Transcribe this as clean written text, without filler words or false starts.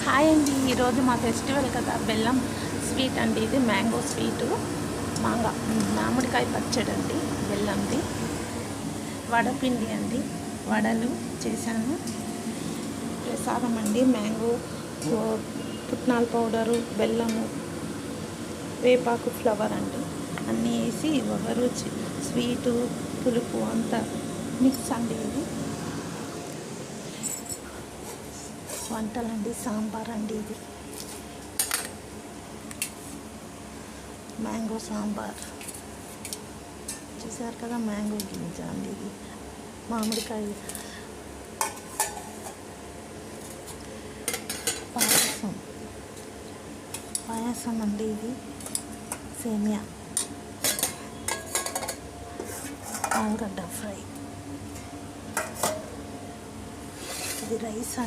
Hi అండి, ఈరోజు మా ఫెస్టివల్ కదా, బెల్లం స్వీట్ అండి. ఇది మ్యాంగో స్వీటు, మామిడికాయ పచ్చడి అండి, బెల్లంది. వడపిండి అండి, వడలు చేశాను. ప్రసాదం అండి, మ్యాంగో, పుట్నాల పౌడరు, బెల్లము, వేపాకు, ఫ్లవర్ అండి, అన్నీ వేసి వగరు, స్వీటు, పులుపు అంతా మిక్స్ అండి. ఇది వంటలండి, సాంబార్ అండి. ఇది మ్యాంగో సాంబార్ చూసారు కదా, మ్యాంగో గింజ అండి. ఇది మామిడికాయ పాయసం అండి. ఇది సేమియా, ఆలుగడ్డ ఫ్రై, ఇది రైస్ అండి.